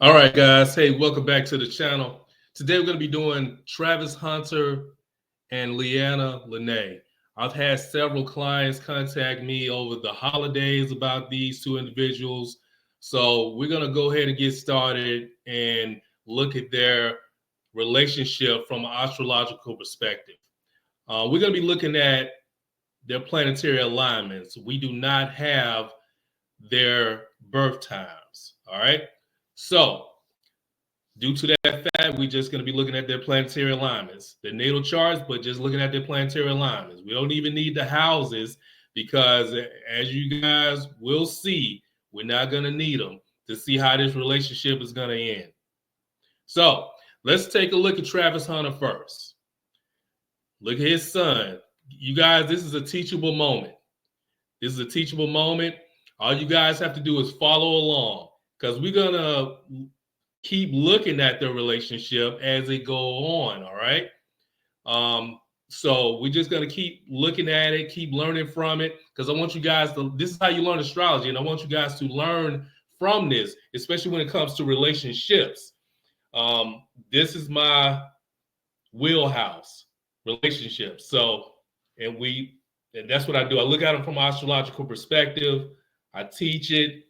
All right, guys. Hey, welcome back to the channel. Today we're going to be doing Travis Hunter and Leanna Lenee. I've had several clients contact me over the holidays about these two individuals. So we're going to go ahead and get started and look at their relationship from an astrological perspective. We're going to be looking at their planetary alignments. We do not have their birth times. All right. So due to that fact, we're just going to be looking at their planetary alignments, their natal charts, but just looking at their planetary alignments. We don't even need the houses because, as you guys will see, we're not going to need them to see how this relationship is going to end. So let's take a look at Travis Hunter first. Look at his son. You guys, this is a teachable moment. This is a teachable moment. All you guys have to do is follow along because we're going to keep looking at the relationship as it go on. All right. So we're just going to keep looking at it, keep learning from it, because I want you guys to, this is how you learn astrology. And I want you guys to learn from this, especially when it comes to relationships. This is my wheelhouse, relationships. So, and that's what I do. I look at them from an astrological perspective. I teach it.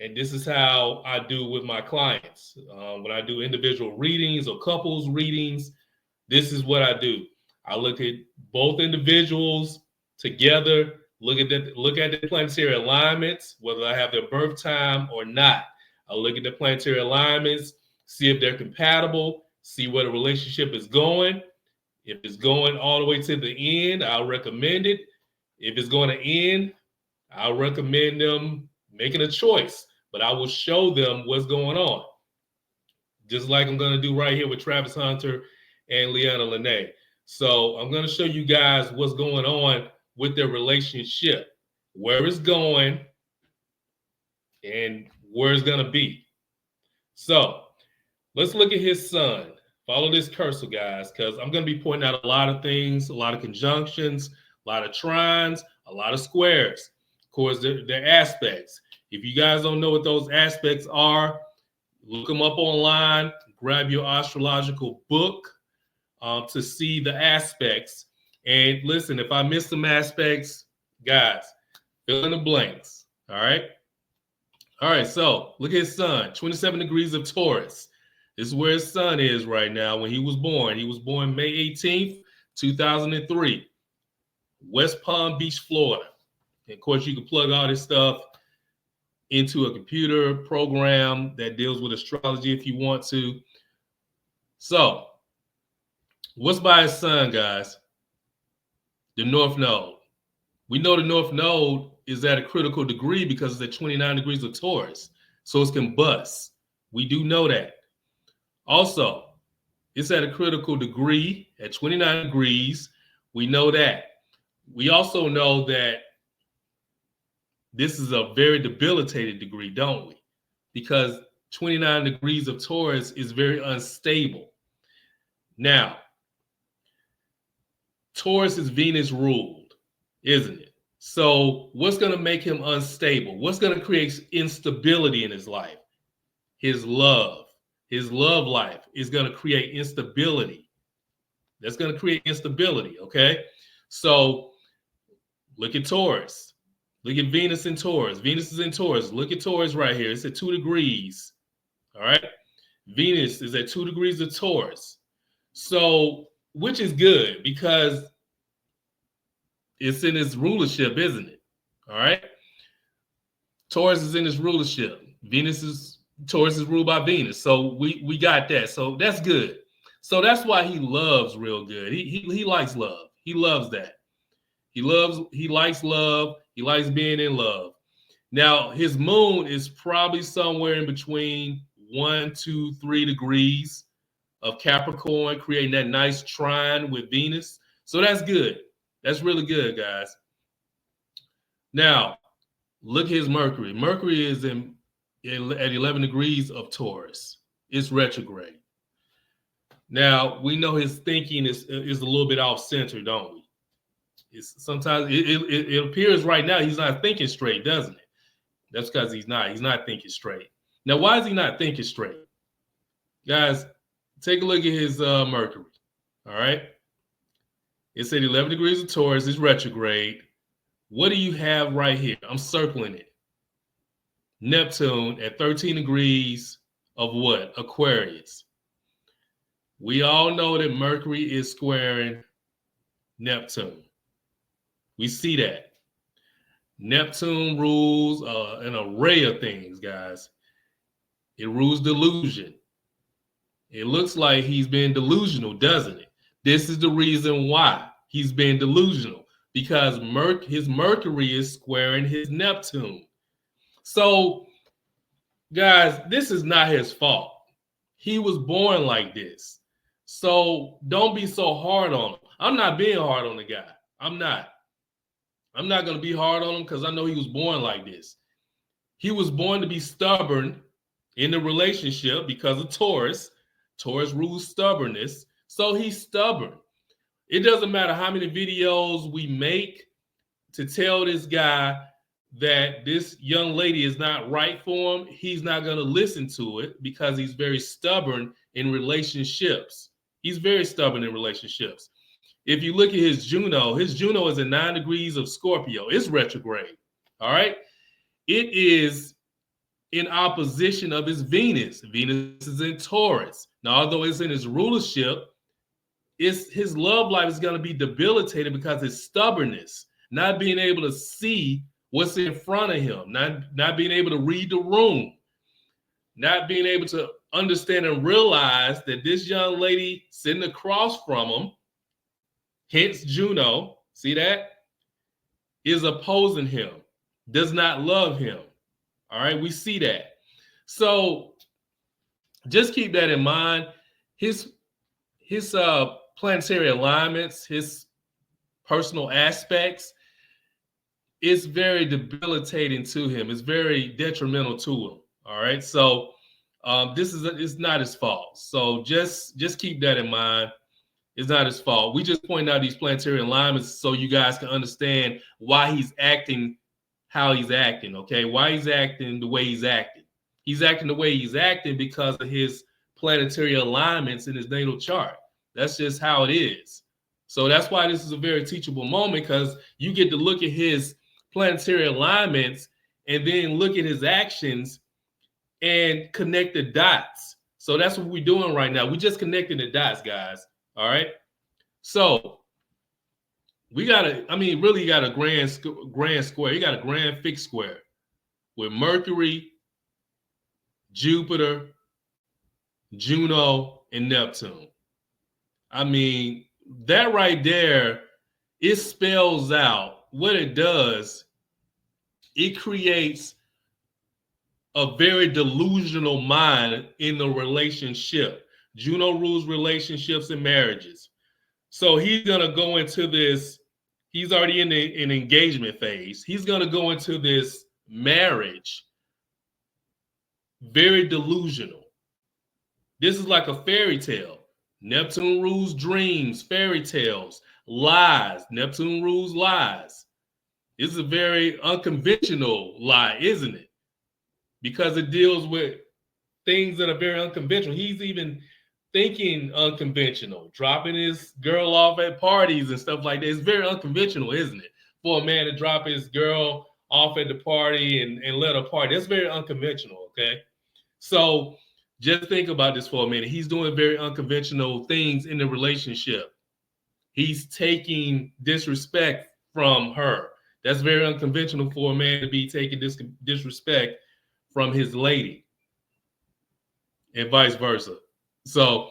And this is how I do with my clients. When I do individual readings or couples readings, this is what I do. I look at both individuals together, look at the planetary alignments, whether I have their birth time or not. I look at the planetary alignments, see if they're compatible, see where the relationship is going. If it's going all the way to the end, I'll recommend it. If it's going to end, I'll recommend them making a choice. But I will show them what's going on, just like I'm going to do right here with Travis Hunter and Leanna Lenee. So I'm going to show you guys what's going on with their relationship, where it's going, and where it's going to be. So let's look at his son. Follow this cursor, guys, because I'm going to be pointing out a lot of things, a lot of conjunctions, a lot of trines, a lot of squares. Of course, they're aspects. If you guys don't know what those aspects are, look them up online, grab your astrological book to see the aspects. And listen, if I miss some aspects, guys, fill in the blanks. All right. All right. So look at his sun, 27 degrees of Taurus. This is where his sun is right now when he was born. He was born May 18th, 2003, West Palm Beach, Florida. And of course, you can plug all this stuff into a computer program that deals with astrology if you want to. So, what's by his sun, guys? The North Node. We know the North Node is at a critical degree because it's at 29 degrees of Taurus. So it's combust. We do know that. Also, it's at a critical degree at 29 degrees. We know that. We also know that this is a very debilitated degree, don't we? Because 29 degrees of Taurus is very unstable. Now, Taurus is Venus ruled, isn't it? So what's going to make him unstable? What's going to create instability in his life? His love life is going to create instability. That's going to create instability, okay? So look at Taurus. Look at Venus in Taurus. Venus is in Taurus. Look at Taurus right here. It's at 2 degrees. All right. Venus is at 2 degrees of Taurus. So, which is good because it's in its rulership, isn't it? All right. Taurus is in its rulership. Taurus is ruled by Venus. So we got that. So that's good. So that's why he loves real good. He likes love. He loves that. He likes love. He likes being in love. Now, his moon is probably somewhere in between 1, 2, 3 degrees of Capricorn, creating that nice trine with Venus. So that's good. That's really good, guys. Now, look at his Mercury. Mercury is at 11 degrees of Taurus. It's retrograde. Now, we know his thinking is a little bit off center, don't we? Sometimes it appears right now he's not thinking straight, doesn't it? That's because he's not thinking straight. Now, why is he not thinking straight? Guys, take a look at his Mercury. All right. It's at 11 degrees of Taurus. It's retrograde. What do you have right here? I'm circling it. Neptune at 13 degrees of what? Aquarius. We all know that Mercury is squaring Neptune. We see that. Neptune rules an array of things, guys. It rules delusion. It looks like he's been delusional, doesn't it? This is the reason why he's been delusional, because his Mercury is squaring his Neptune. So, guys, this is not his fault. He was born like this. So don't be so hard on him. I'm not being hard on the guy. I'm not going to be hard on him because I know he was born like this. He was born to be stubborn in the relationship because of Taurus. Taurus rules stubbornness. So he's stubborn. It doesn't matter how many videos we make to tell this guy that this young lady is not right for him. He's not going to listen to it because he's very stubborn in relationships. He's very stubborn in relationships. If you look at his Juno is at 9 degrees of Scorpio. It's retrograde. All right. It is in opposition of his Venus. Venus is in Taurus. Now, although it's in his rulership, his love life is going to be debilitated because his stubbornness, not being able to see what's in front of him, not being able to read the room, not being able to understand and realize that this young lady sitting across from him, hence Juno, see that, is opposing him, does not love him. All right, we see that. So just keep that in mind. His planetary alignments, his personal aspects, it's very debilitating to him. It's very detrimental to him. All right. So it's not his fault. So just keep that in mind. It's not his fault. We just point out these planetary alignments so you guys can understand why he's acting how he's acting. Okay. Why he's acting the way he's acting. He's acting the way he's acting because of his planetary alignments in his natal chart. That's just how it is. So that's why this is a very teachable moment, because you get to look at his planetary alignments and then look at his actions and connect the dots. So that's what we're doing right now. We just connecting the dots, guys. All right. So we got really got a grand square. You got a grand fixed square with Mercury, Jupiter, Juno, and Neptune. I mean, that right there, it spells out what it does. It creates a very delusional mind in the relationship. Juno rules relationships and marriages. So he's going to go into this. He's already in an engagement phase. He's going to go into this marriage very delusional. This is like a fairy tale. Neptune rules dreams, fairy tales, lies. Neptune rules lies. It's a very unconventional lie, isn't it? Because it deals with things that are very unconventional. He's even thinking unconventional, dropping his girl off at parties and stuff like that. It's very unconventional, isn't it? For a man to drop his girl off at the party and let her party. That's very unconventional, okay? So just think about this for a minute. He's doing very unconventional things in the relationship. He's taking disrespect from her. That's very unconventional for a man to be taking disrespect from his lady, and vice versa. So,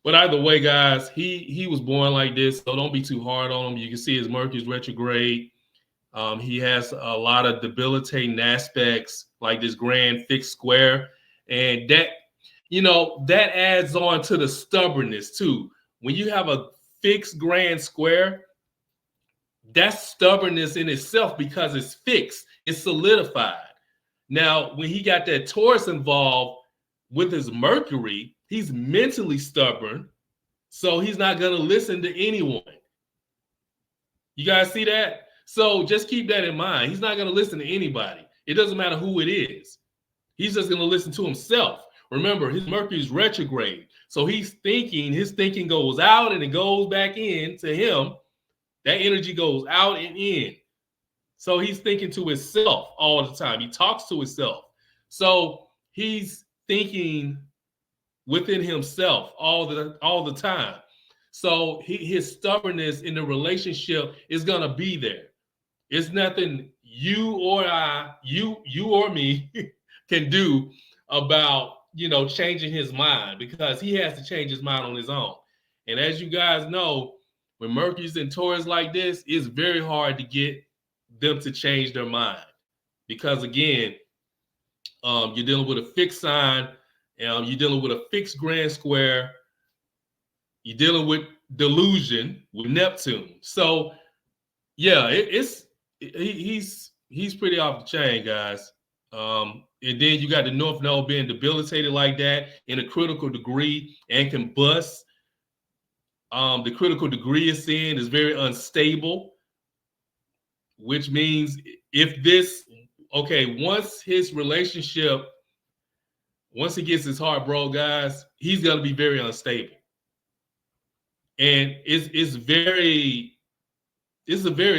but either way, guys, he was born like this, so don't be too hard on him. You can see his Mercury's retrograde. He has a lot of debilitating aspects, like this grand fixed square, and that, that adds on to the stubbornness too. When you have a fixed grand square, that's stubbornness in itself because it's fixed, it's solidified. Now, when he got that Taurus involved with his Mercury, he's mentally stubborn, so he's not going to listen to anyone. You guys see that? So just keep that in mind. He's not going to listen to anybody. It doesn't matter who it is. He's just going to listen to himself. Remember, his Mercury is retrograde. So his thinking goes out and it goes back in to him. That energy goes out and in. So he's thinking to himself all the time. He talks to himself. So he's thinking within himself all the time. So his stubbornness in the relationship is going to be there. It's nothing you or me can do about, changing his mind, because he has to change his mind on his own. And as you guys know, when Mercury's in Taurus like this, it's very hard to get them to change their mind, because again, you're dealing with a fixed sign, you're dealing with a fixed grand square, you're dealing with delusion with Neptune. So yeah, he's pretty off the chain, guys. And then you got the North Node being debilitated like that in a critical degree and can bust. The critical degree it's in is very unstable, which means once he gets his heart broke, guys, he's going to be very unstable. And it's a very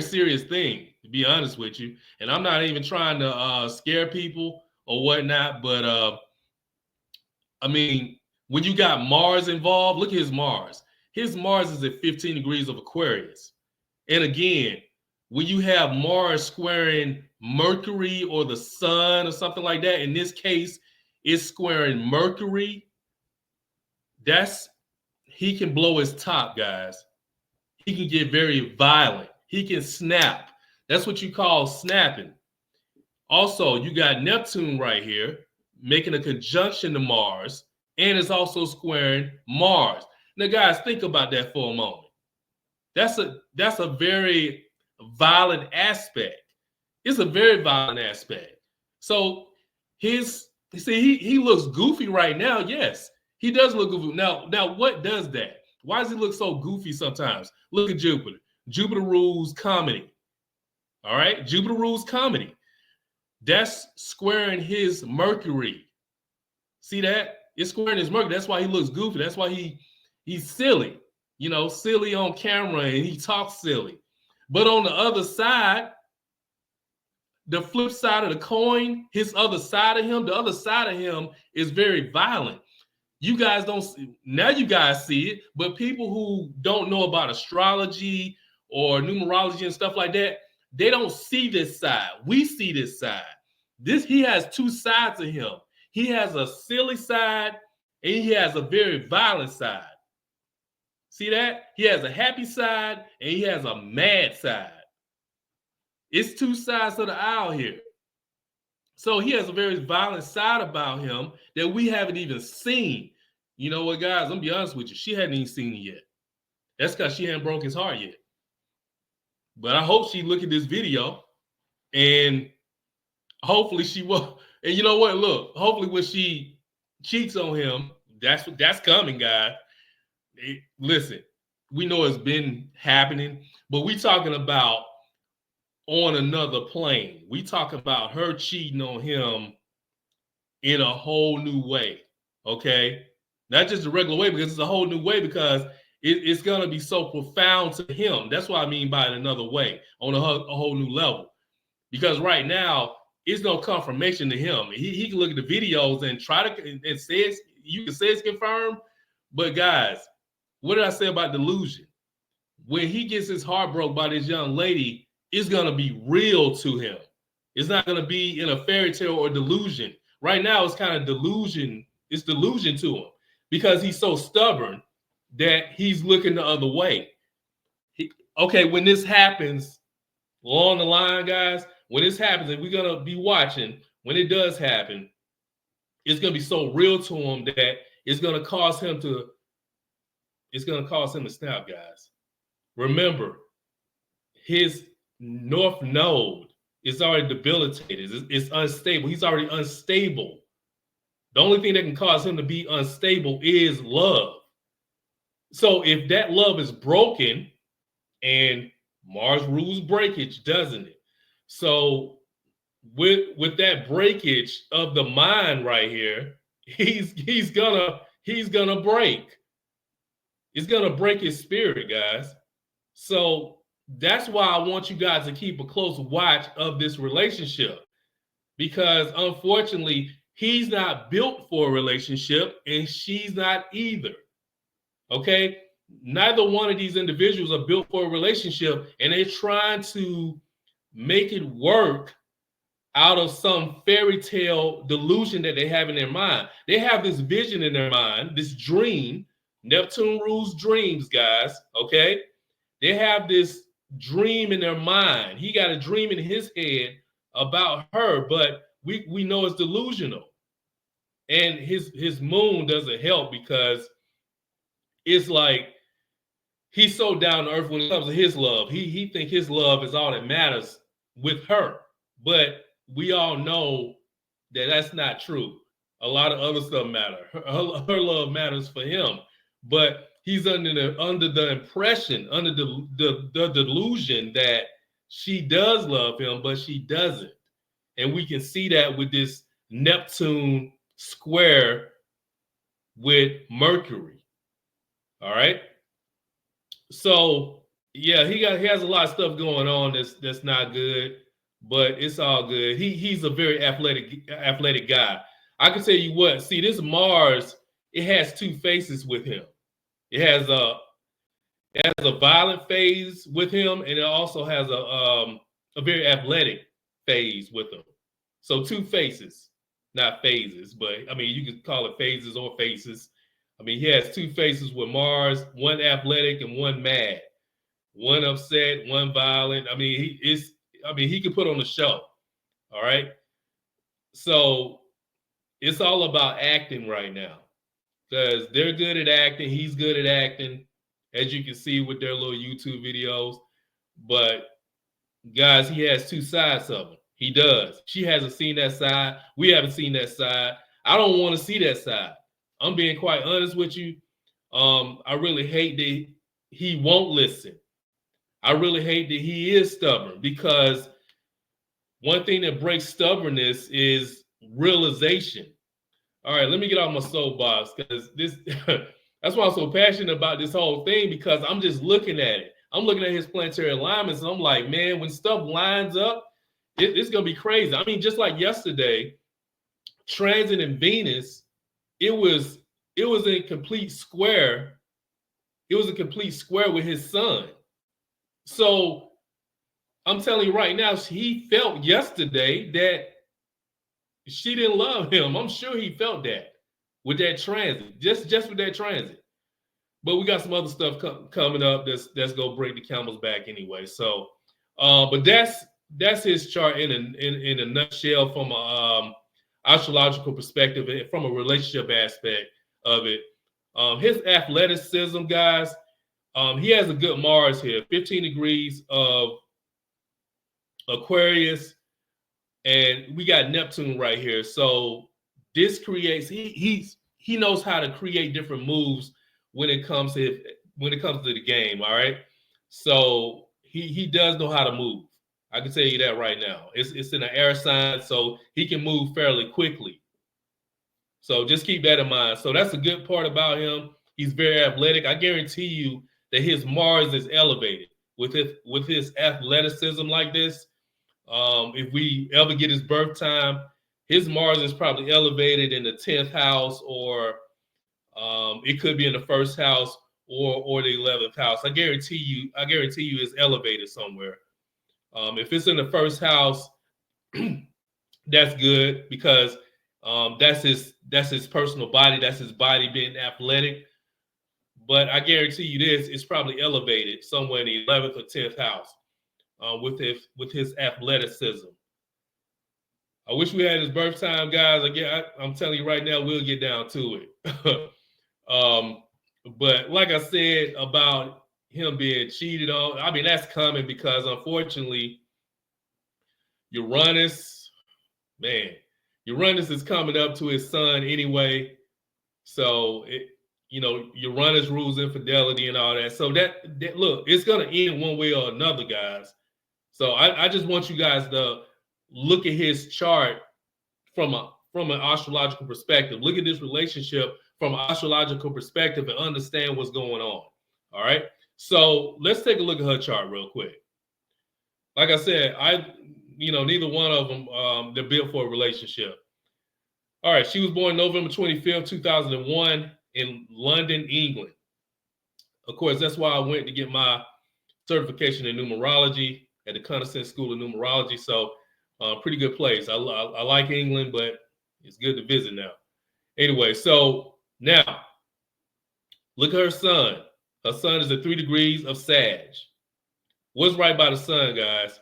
serious thing, to be honest with you. And I'm not even trying to scare people or whatnot, but I mean, when you got Mars involved, look at his Mars. His Mars is at 15 degrees of Aquarius. And again, when you have Mars squaring Mercury or the sun or something like that, in this case, it's squaring Mercury. He can blow his top, guys. He can get very violent. He can snap. That's what you call snapping. Also, you got Neptune right here making a conjunction to Mars, and it's also squaring Mars. Now, guys, think about that for a moment. That's a very violent aspect. It's a very violent aspect. So he looks goofy right now. Yes, he does look goofy. Now, what does that? Why does he look so goofy sometimes? Look at Jupiter. Jupiter rules comedy. All right? Jupiter rules comedy. That's squaring his Mercury. See that? It's squaring his Mercury. That's why he looks goofy. That's why he's silly. Silly on camera, and he talks silly. But on the other side, the flip side of the coin, the other side of him is very violent. You guys don't see, now you guys see it, but people who don't know about astrology or numerology and stuff like that, they don't see this side. We see this side. He has two sides of him. He has a silly side and he has a very violent side. See that? He has a happy side and he has a mad side. It's two sides of the aisle here. So he has a very violent side about him that we haven't even seen. You know what, guys? I'm going to be honest with you. She hadn't even seen it yet. That's because she hadn't broke his heart yet. But I hope she look at this video, and hopefully she will. And you know what? Look, hopefully when she cheats on him, that's coming, guys. Listen, we know it's been happening, but we talking about on another plane. We talk about her cheating on him in a whole new way, okay? Not just a regular way, because it's a whole new way, because it's going to be so profound to him. That's what I mean by another way, on a whole new level. Because right now, it's no confirmation to him. He can look at the videos and try to, and say you can say it's confirmed, but guys, what did I say about delusion? When he gets his heart broke by this young lady, it's going to be real to him. It's not going to be in a fairy tale or delusion. Right now, it's kind of delusion. It's delusion to him because he's so stubborn that he's looking the other way. When this happens, along the line, guys, when this happens, and we're going to be watching, when it does happen, it's going to be so real to him that it's going to cause him to snap, guys. Remember, his North Node is already debilitated. It's unstable. He's already unstable. The only thing that can cause him to be unstable is love. So if that love is broken, and Mars rules breakage, doesn't it? So with that breakage of the mind right here, he's gonna break. It's gonna break his spirit, guys. So that's why I want you guys to keep a close watch of this relationship, because unfortunately he's not built for a relationship and she's not either. Okay, neither one of these individuals are built for a relationship, and they're trying to make it work out of some fairy tale delusion that they have in their mind. They have this vision in their mind, this dream. Neptune rules dreams, guys. Okay, they have this dream in their mind. He got a dream in his head about her, but we know it's delusional. And his moon doesn't help, because it's like he's so down to earth when it comes to his love. He think his love is all that matters with her. But we all know that that's not true. A lot of other stuff matter. Her love matters for him, but he's under the impression, under the delusion that she does love him, but she doesn't. And we can see that with this Neptune square with Mercury. All right. So yeah, he has a lot of stuff going on that's not good, but it's all good. He's a very athletic guy. I can tell you what. See, this Mars, it has two faces with him. It has a violent phase with him, and it also has a very athletic phase with him. So two faces, not phases, but I mean you could call it phases or faces. I mean, he has two faces with Mars, one athletic and one mad, one upset, one violent. I mean, he could put on a show. All right. So it's all about acting right now, because they're good at acting. He's good at acting, as you can see with their little YouTube videos. But guys, he has two sides of him. He does. She hasn't seen that side. We haven't seen that side. I don't want to see that side. I'm being quite honest with you. I really hate that he won't listen. I really hate that he is stubborn, because one thing that breaks stubbornness is realization. All right, let me get off my soapbox, because this that's why I'm so passionate about this whole thing, because I'm just looking at it. I'm looking at his planetary alignments, and I'm like, man, when stuff lines up, it's gonna be crazy. I mean, just like yesterday, transit in Venus, it was in complete square. It was a complete square with his sun. So I'm telling you right now, he felt yesterday that she didn't love him. I'm sure he felt that with that transit, just with that transit. But we got some other stuff coming up that's gonna break the camel's back anyway. So, but that's his chart in a nutshell, from a astrological perspective, and from a relationship aspect of it. His athleticism, guys, he has a good Mars here, 15 degrees of Aquarius, and we got Neptune right here. So this creates, he knows how to create different moves when it comes to the game. All right, so he does know how to move. I can tell you that right now. It's in an air sign, so he can move fairly quickly. So just keep that in mind. So that's a good part about him. He's very athletic. I guarantee you that his Mars is elevated with his athleticism like this. If we ever get his birth time, his Mars is probably elevated in the 10th house, or it could be in the first house or the 11th house. I guarantee you it's elevated somewhere. If it's in the first house, that's good, because that's his personal body. That's his body being athletic. But I guarantee you this, it's probably elevated somewhere in the 11th or 10th house with his athleticism. I wish we had his birth time, guys. I'm telling you right now, we'll get down to it. But like I said about him being cheated on, I mean, that's coming, because unfortunately, Uranus is coming up to his sun anyway. So Uranus rules infidelity and all that. So that look, it's gonna end one way or another, guys. So I just want you guys to look at his chart from an astrological perspective. Look at this relationship from an astrological perspective and understand what's going on. All right. So let's take a look at her chart real quick. Like I said, neither one of them they're built for a relationship. All right. She was born November 25th, 2001 in London, England. Of course, that's why I went to get my certification in numerology at the Condescend School of Numerology. So pretty good place. I like England, but it's good to visit now. Anyway, so now look at her sun. Her sun is at 3 degrees of Sag. What's right by the sun, guys?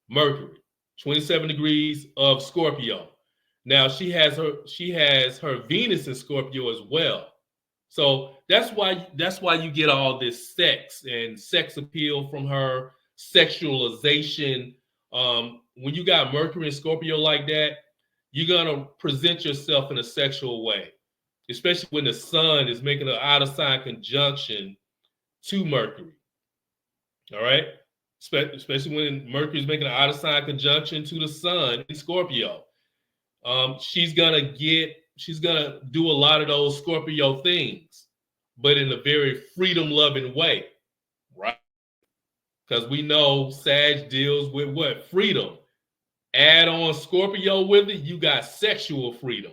Mercury, 27 degrees of Scorpio. Now she has her Venus in Scorpio as well. So that's why you get all this sex and sex appeal from her, sexualization. When you got Mercury and Scorpio like that, you're gonna present yourself in a sexual way, especially when the sun is making an out of sign conjunction to Mercury. All right, especially when Mercury is making an out of sign conjunction to the sun in Scorpio. She's gonna do a lot of those Scorpio things, but in a very freedom-loving way, right? Because we know Sag deals with what? Freedom. Add on Scorpio with it, you got sexual freedom,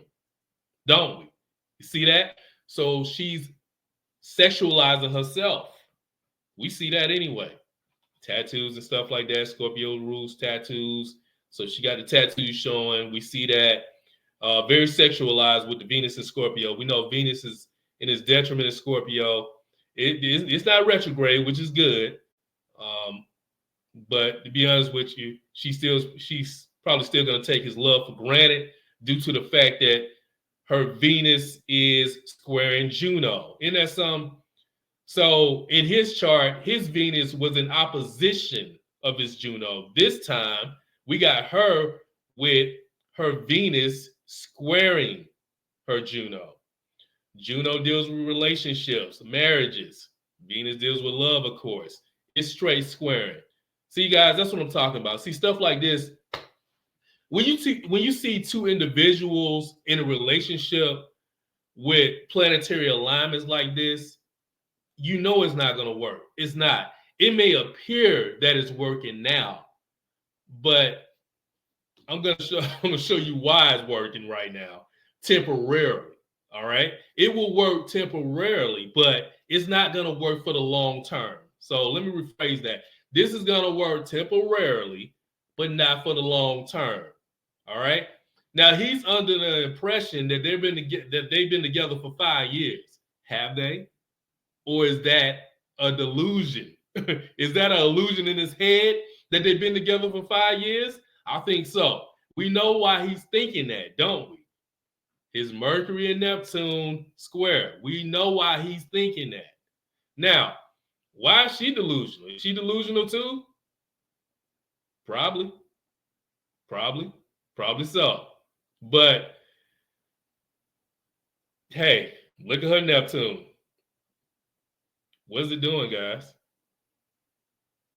don't we? You see that? So she's sexualizing herself. We see that anyway. Tattoos and stuff like that. Scorpio rules tattoos. So she got the tattoos showing. We see that very sexualized with the Venus and Scorpio. We know Venus is in its detriment in Scorpio. It's not retrograde, which is good. But to be honest with you, she's probably still going to take his love for granted due to the fact that her Venus is squaring Juno. Isn't that something? So in his chart, his Venus was in opposition of his Juno. This time, we got her with her Venus squaring her Juno. Juno deals with relationships, marriages. Venus deals with love, of course. It's straight squaring. See, guys, that's what I'm talking about. See, stuff like this. When you see two individuals in a relationship with planetary alignments like this, you know it's not going to work. It's not. It may appear that it's working now, but I'm going to show you why it's working right now, temporarily. All right, it will work temporarily, but it's not going to work for the long term. So let me rephrase that. This is going to work temporarily, but not for the long term. All right. Now he's under the impression that they've been together for 5 years. Have they? Or is that a delusion? Is that an illusion in his head that they've been together for 5 years? I think so. We know why he's thinking that, don't we? His Mercury and Neptune square. We know why he's thinking that. Now, why is she delusional? Is she delusional too? Probably so. But hey, look at her Neptune. What is it doing, guys?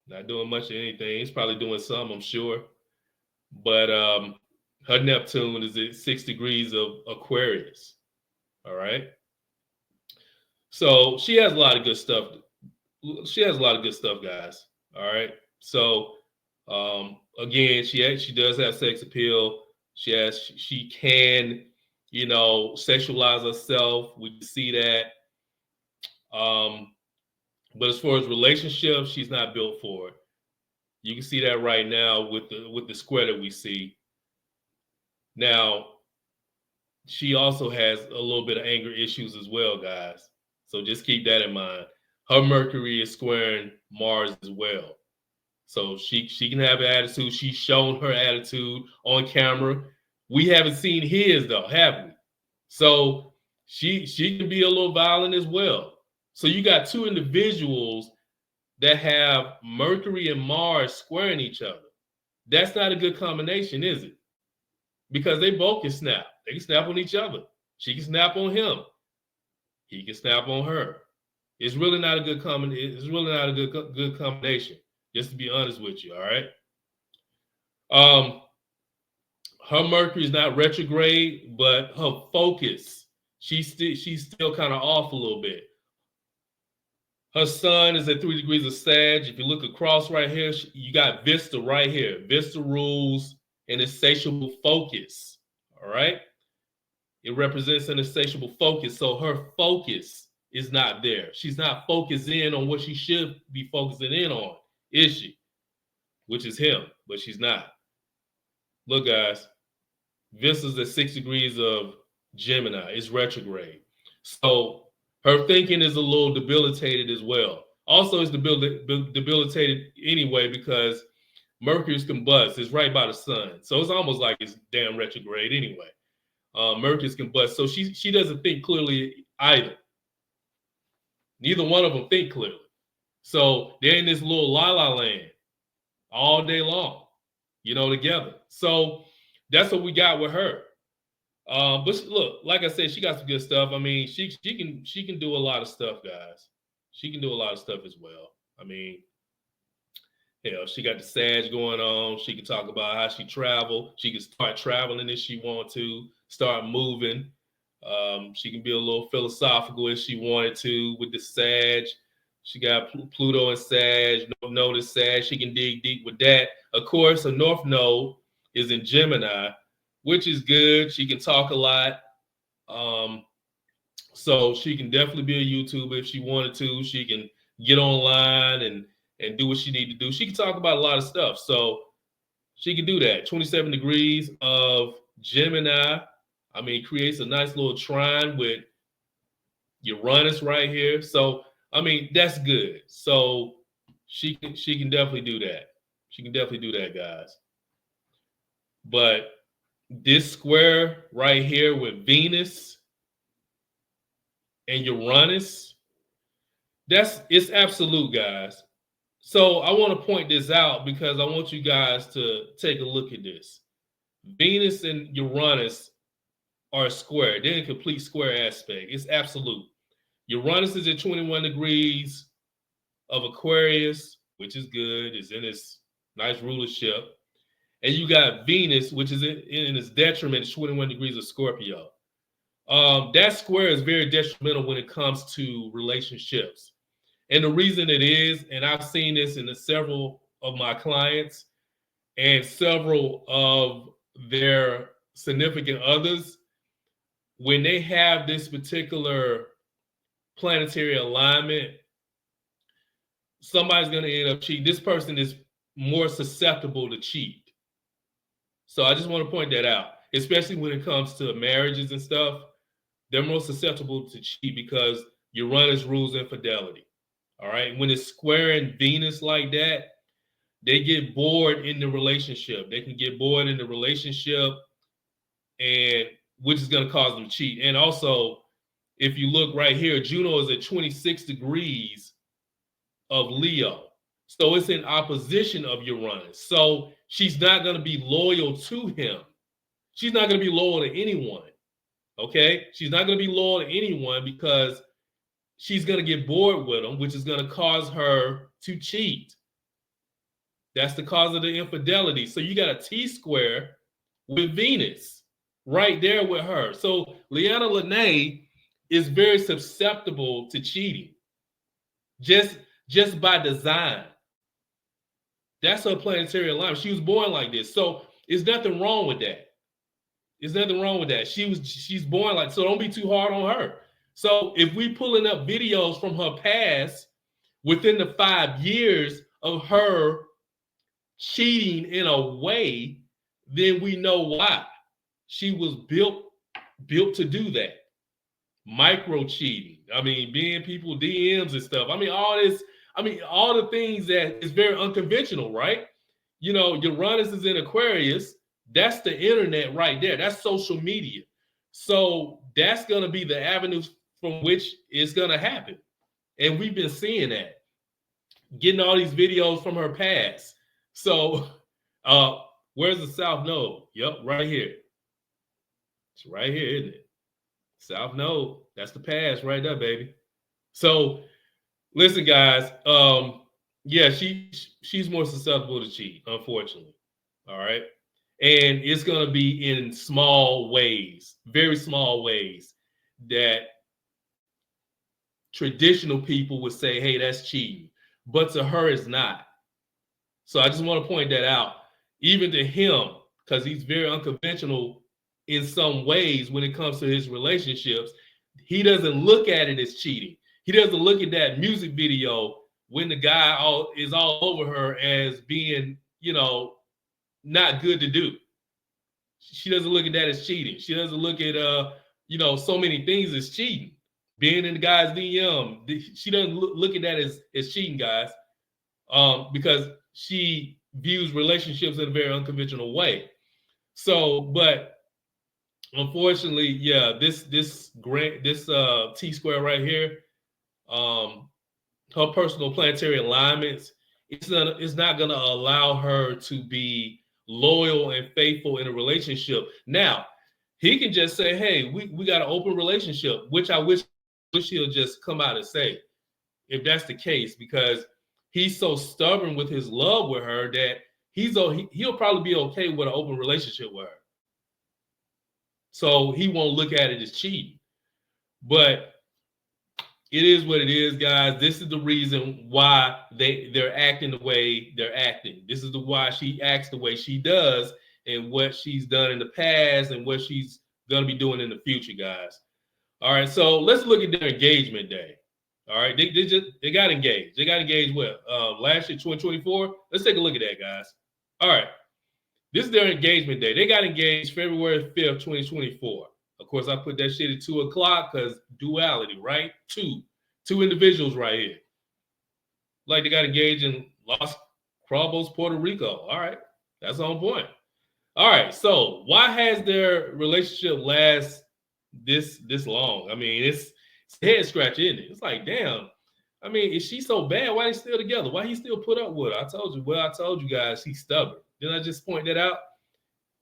Not doing much of anything. It's probably doing some, I'm sure. But her Neptune is at 6 degrees of Aquarius. All right. So she has a lot of good stuff. She has a lot of good stuff, guys. All right. So again, she does have sex appeal. She can, sexualize herself. We can see that. But as far as relationships, she's not built for it. You can see that right now with the square that we see. Now, she also has a little bit of anger issues as well, guys. So just keep that in mind. Her Mercury is squaring Mars as well. So she can have an attitude. She's shown her attitude on camera. We haven't seen his though, have we? So she can be a little violent as well. So you got two individuals that have Mercury and Mars squaring each other. That's not a good combination, is it? Because they both can snap. They can snap on each other. She can snap on him. He can snap on her. It's really not a good good combination. Just to be honest with you, all right. her Mercury is not retrograde, but her focus, she's still kind of off a little bit. Her sun is at 3 degrees of Sag. If you look across right here, you got Vista right here. Vista rules an insatiable focus. All right. It represents an insatiable focus. So her focus is not there. She's not focused in on what she should be focusing in on, is she? Which is him, but she's not. Look, guys, Vista's at 6 degrees of Gemini. It's retrograde. So her thinking is a little debilitated as well. Also, it's debilitated anyway because Mercury's combust. It's right by the sun. So it's almost like it's damn retrograde anyway. Mercury's combust. So she doesn't think clearly either. Neither one of them think clearly. So they're in this little la-la land all day long, together. So that's what we got with her. But look, like I said, she got some good stuff. I mean, she can do a lot of stuff, guys. She can do a lot of stuff as well. I mean, hell, she got the Sag going on. She can talk about how she traveled. She can start traveling if she want to, start moving. She can be a little philosophical if she wanted to with the Sag. She got Pluto and Sag, North Node is Sag. She can dig deep with that. Of course, her North Node is in Gemini, which is good. She can talk a lot. So she can definitely be a YouTuber if she wanted to. She can get online and do what she need to do. She can talk about a lot of stuff. So she can do that. 27 degrees of Gemini. I mean, creates a nice little trine with Uranus right here. So, I mean, that's good. So she can definitely do that. She can definitely do that, guys. But this square right here with Venus and Uranus, it's absolute, guys. So I want to point this out because I want you guys to take a look at this. Venus and Uranus are square. They're in complete square aspect. It's absolute. Uranus is at 21 degrees of Aquarius, which is good. It's in its nice rulership. And you got Venus, which is in its detriment, it's 21 degrees of Scorpio. That square is very detrimental when it comes to relationships. And the reason it is, and I've seen this in several of my clients and several of their significant others, when they have this particular planetary alignment, somebody's going to end up cheating. This person is more susceptible to cheat. So I just want to point that out, especially when it comes to marriages and stuff. They're more susceptible to cheat because Uranus rules infidelity. All right. When it's squaring Venus like that, they get bored in the relationship. They can get bored in the relationship, and which is going to cause them to cheat. And also, if you look right here, Juno is at 26 degrees of Leo. So it's in opposition of Uranus. So she's not going to be loyal to him. She's not going to be loyal to anyone. Okay? She's not going to be loyal to anyone because she's going to get bored with him, which is going to cause her to cheat. That's the cause of the infidelity. So you got a T-square with Venus right there with her. So Leanna Lenee is very susceptible to cheating just by design. That's her planetary alignment. She was born like this. So there's nothing wrong with that. There's nothing wrong with that. She's born like, so don't be too hard on her. So if we pulling up videos from her past within the 5 years of her cheating in a way, then we know why. She was built to do that. Micro cheating. I mean, being people DMs and stuff. I mean, all this. I mean, all the things that is very unconventional, right? You know, Uranus is in Aquarius. That's the internet right there. That's social media. So that's going to be the avenue from which it's going to happen. And we've been seeing that. Getting all these videos from her past. So where's the South Node? Yep, right here. It's right here, isn't it? South Node. That's the past right there, baby. So listen, guys. Yeah, she's more susceptible to cheat, unfortunately. All right. And it's going to be in small ways, very small ways, that traditional people would say, hey, that's cheating. But to her, it's not. So I just want to point that out. Even to him, because he's very unconventional in some ways when it comes to his relationships, he doesn't look at it as cheating. He doesn't look at that music video when the guy is all over her as being, not good to do. She doesn't look at that as cheating. She doesn't look at so many things as cheating. Being in the guy's DM, she doesn't look at that as cheating, guys, because she views relationships in a very unconventional way. So, but unfortunately, yeah, this T-square right here, her personal planetary alignments, it's not going to allow her to be loyal and faithful in a relationship. Now, he can just say, hey, we got an open relationship, which I wish he'll just come out and say, if that's the case, because he's so stubborn with his love with her that he'll probably be okay with an open relationship with her. So he won't look at it as cheating. But it is what it is, guys. This is the reason why they're acting the way they're acting. This is why she acts the way she does, and what she's done in the past and what she's going to be doing in the future, guys. All right, so let's look at their engagement day. All right, they got engaged. They got engaged last year, 2024. Let's take a look at that, guys. All right, this is their engagement day. They got engaged February 5th, 2024. Of course, I put that shit at 2 o'clock because duality, right? Two individuals right here. Like they got engaged in Los Cravos, Puerto Rico. All right, that's on point. All right, so why has their relationship last this long? I mean, it's head scratch, isn't it? It's like, damn. I mean, is she so bad? Why they still together? Why he still put up with her? I told you guys, he's stubborn. Didn't I just point that out?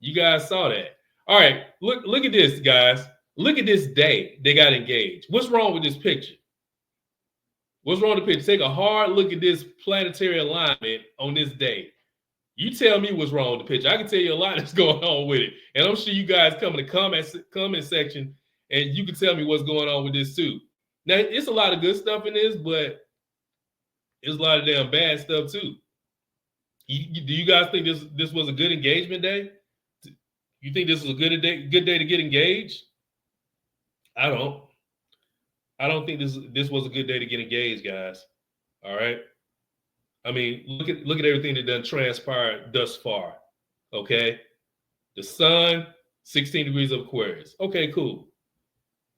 You guys saw that. All right, look at this, guys. Look at this day they got engaged. What's wrong with this picture? What's wrong with the picture? Take a hard look at this planetary alignment on this day. You tell me what's wrong with the picture. I can tell you a lot that's going on with it. And I'm sure you guys come in the comment section and you can tell me what's going on with this too. Now, it's a lot of good stuff in this, but there's a lot of damn bad stuff too. Do you guys think this was a good engagement day? You think this was a good day to get engaged? I don't think this was a good day to get engaged, guys. All right. I mean, look at everything that done transpired thus far. Okay. The sun, 16 degrees of Aquarius. Okay, cool.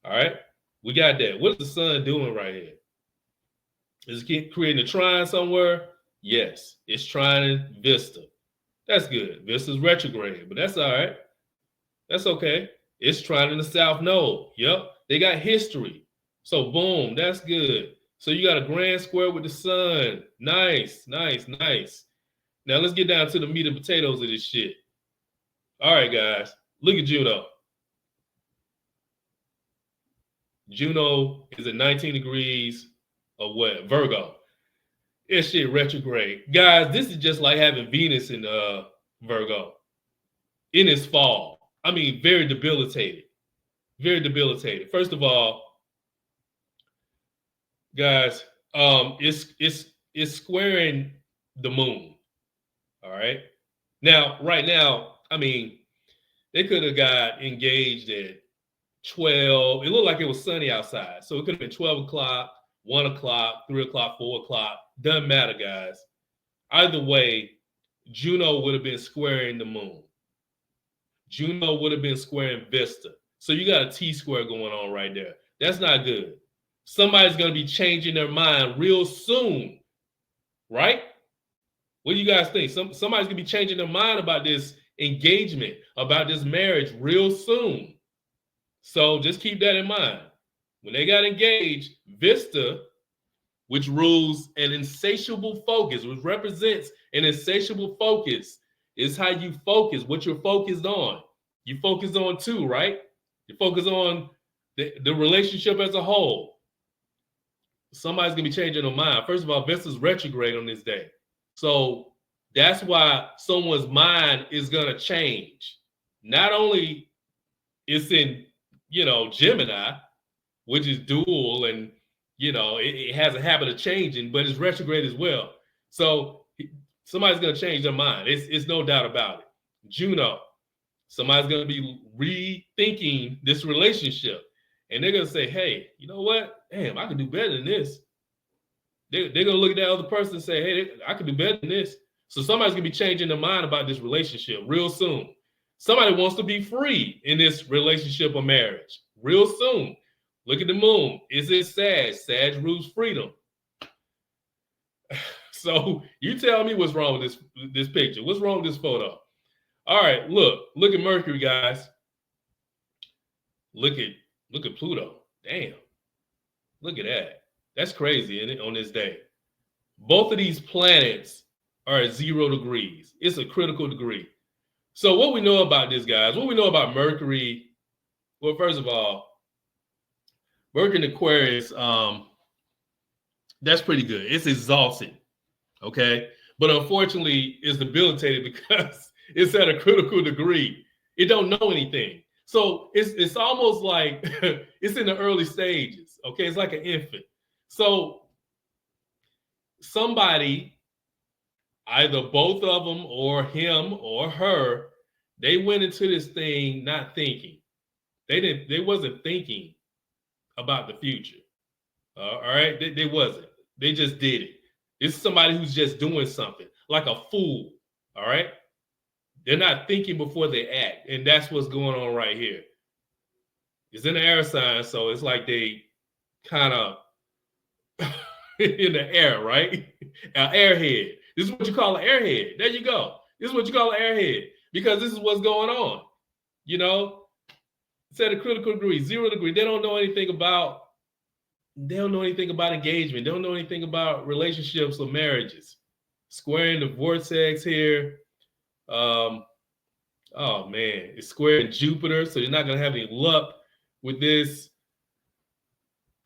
All right. We got that. What's the sun doing right here? Is it creating a trine somewhere? Yes. It's trining Vista. That's good. Vista's retrograde, but that's all right. That's okay. It's trining the South Node. Yep. They got history. So boom, that's good. So you got a grand square with the sun. Nice. Now let's get down to the meat and potatoes of this shit. All right, guys. Look at Juno. Juno is at 19 degrees of what? Virgo. This shit retrograde. Guys, this is just like having Venus in Virgo in its fall. I mean, very debilitated. Very debilitated. First of all, guys, it's squaring the moon. All right. Now, right now, I mean, they could have got engaged at 12. It looked like it was sunny outside. So it could have been 12 o'clock, 1 o'clock, 3 o'clock, 4 o'clock. Doesn't matter, guys. Either way, Juno would have been squaring the moon. Juno would have been squaring Vista. So you got a T-square going on right there. That's not good. Somebody's going to be changing their mind real soon, right? What do you guys think? Somebody's going to be changing their mind about this engagement, about this marriage real soon. So just keep that in mind. When they got engaged, Vista, which rules an insatiable focus, which represents an insatiable focus, is how you focus, what you're focused on. You focus on two, right? You focus on the relationship as a whole. Somebody's going to be changing their mind. First of all, Vista's retrograde on this day. So That's why someone's mind is going to change. Not only it's in, Gemini, which is dual, and it has a habit of changing, but it's retrograde as well. So somebody's going to change their mind. It's no doubt about it. Juno, somebody's going to be rethinking this relationship, and they're going to say, hey, you know what? Damn, I can do better than this. They're going to look at that other person and say, hey, I can do better than this. So somebody's going to be changing their mind about this relationship real soon. Somebody wants to be free in this relationship or marriage real soon. Look at the moon. Is it Sag? Sag rules freedom. So you tell me what's wrong with this picture. What's wrong with this photo? All right, look at Mercury, guys. Look at Pluto. Damn. Look at that. That's crazy, isn't it, on this day? Both of these planets are at 0 degrees. It's a critical degree. So what we know about this, guys, what we know about Mercury, well, first of all, Mercury in Aquarius, that's pretty good. It's exhausting, okay? But unfortunately, it's debilitated because it's at a critical degree. It don't know anything. So it's almost like it's in the early stages, okay? It's like an infant. So somebody, either both of them or him or her, they went into this thing not thinking. They wasn't thinking about the future. All right, they wasn't. They just did it. It's somebody who's just doing something like a fool. All right, they're not thinking before they act, and that's what's going on right here. It's in the air sign, so it's like they kind of in the air, right? An airhead. This is what you call an airhead. There you go. This is what you call an airhead because this is what's going on. It's at a critical degree, 0 degree. They don't know anything about engagement. They don't know anything about relationships or marriages. Squaring the vortex here. Oh man, it's squaring Jupiter, so you're not gonna have any luck with this.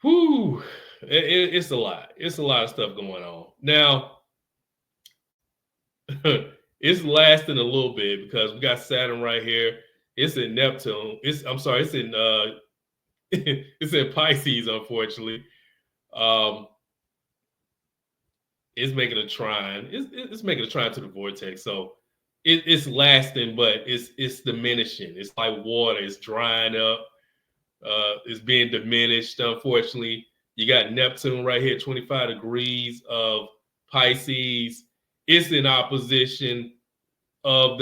Whew, it's a lot. It's a lot of stuff going on. Now, it's lasting a little bit because we got Saturn right here. It's in Neptune. It's in it's in Pisces, unfortunately. It's making a trine. It's making a trine to the vortex. So it's lasting, but it's diminishing. It's like water. It's drying up. It's being diminished, unfortunately. You got Neptune right here, 25 degrees of Pisces. It's in opposition of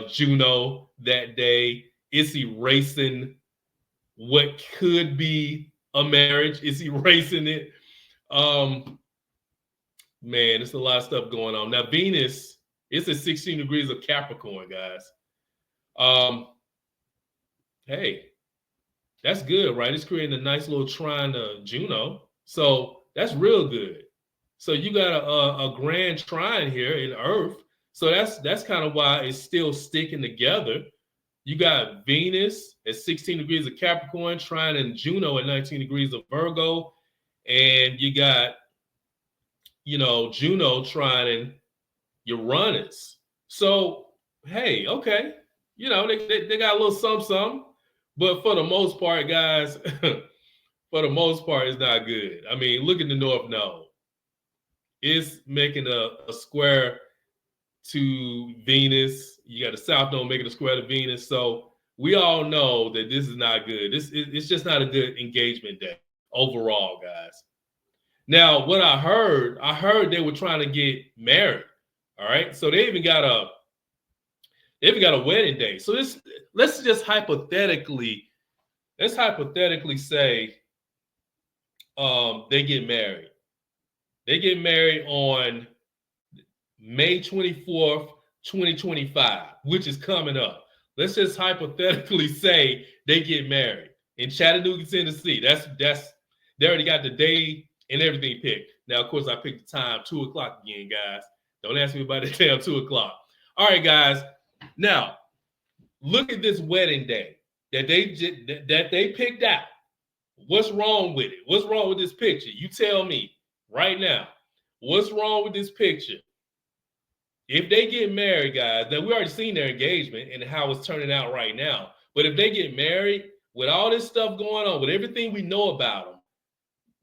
Juno that day. It's erasing what could be a marriage. It's erasing it. Man, there's a lot of stuff going on. Now, Venus, it's at 16 degrees of Capricorn, guys. Hey, that's good, right? It's creating a nice little trine to Juno. So that's real good. So you got a grand trine here in Earth. So that's kind of why it's still sticking together. You got Venus at 16 degrees of Capricorn, trine in Juno at 19 degrees of Virgo. And you got, Juno trining Uranus. So, hey, okay. They got a little something. But for the most part, guys, it's not good. I mean, look at the North Node. It's making a square to Venus. You got the South Node making a square to Venus. So we all know that this is not good. It's just not a good engagement day overall, guys. Now, what I heard they were trying to get married. All right. So they even got a wedding day. So let's just hypothetically say they get married. They get married on May 24th, 2025, which is coming up. Let's just hypothetically say they get married in Chattanooga, Tennessee. They already got the day and everything picked. Now, of course, I picked the time, 2 o'clock again, guys. Don't ask me about the damn 2 o'clock. All right, guys. Now, look at this wedding day that they picked out. What's wrong with it? What's wrong with this picture? You tell me right now. What's wrong with this picture? If they get married, guys, now we already seen their engagement and how it's turning out right now. But if they get married with all this stuff going on, with everything we know about them,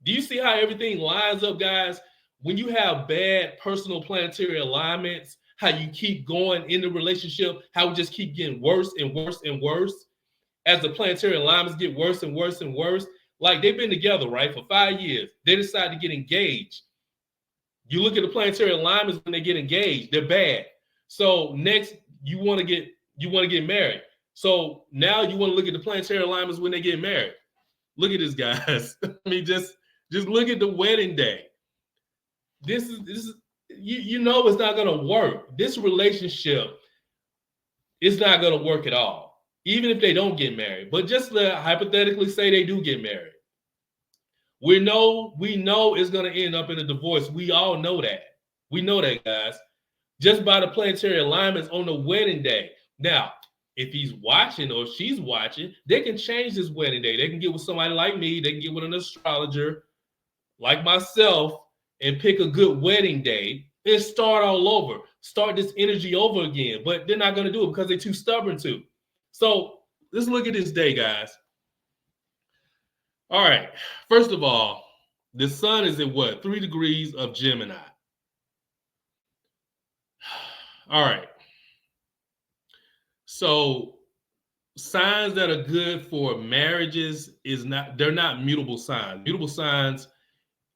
do you see how everything lines up, guys? When you have bad personal planetary alignments, how you keep going in the relationship, how we just keep getting worse and worse and worse as the planetary alignments get worse and worse and worse. Like they've been together, right, for 5 years. They decide to get engaged. You look at the planetary alignments when they get engaged, they're bad. So next, you want to get married. So now you want to look at the planetary alignments when they get married. Look at this, guys. I mean, just look at the wedding day. This is you know it's not gonna work. This relationship is not gonna work at all, even if they don't get married. But just hypothetically say they do get married. We know it's gonna end up in a divorce. We all know that. We know that, guys. Just by the planetary alignments on the wedding day. Now, if he's watching or she's watching, they can change this wedding day. They can get with somebody like me. They can get with an astrologer like myself and pick a good wedding day and start all over. Start this energy over again. But they're not going to do it because they're too stubborn to. So let's look at this day, guys. All right. First of all, the sun is in what? 3 degrees of Gemini. All right. So signs that are good for marriages they're not mutable signs. Mutable signs,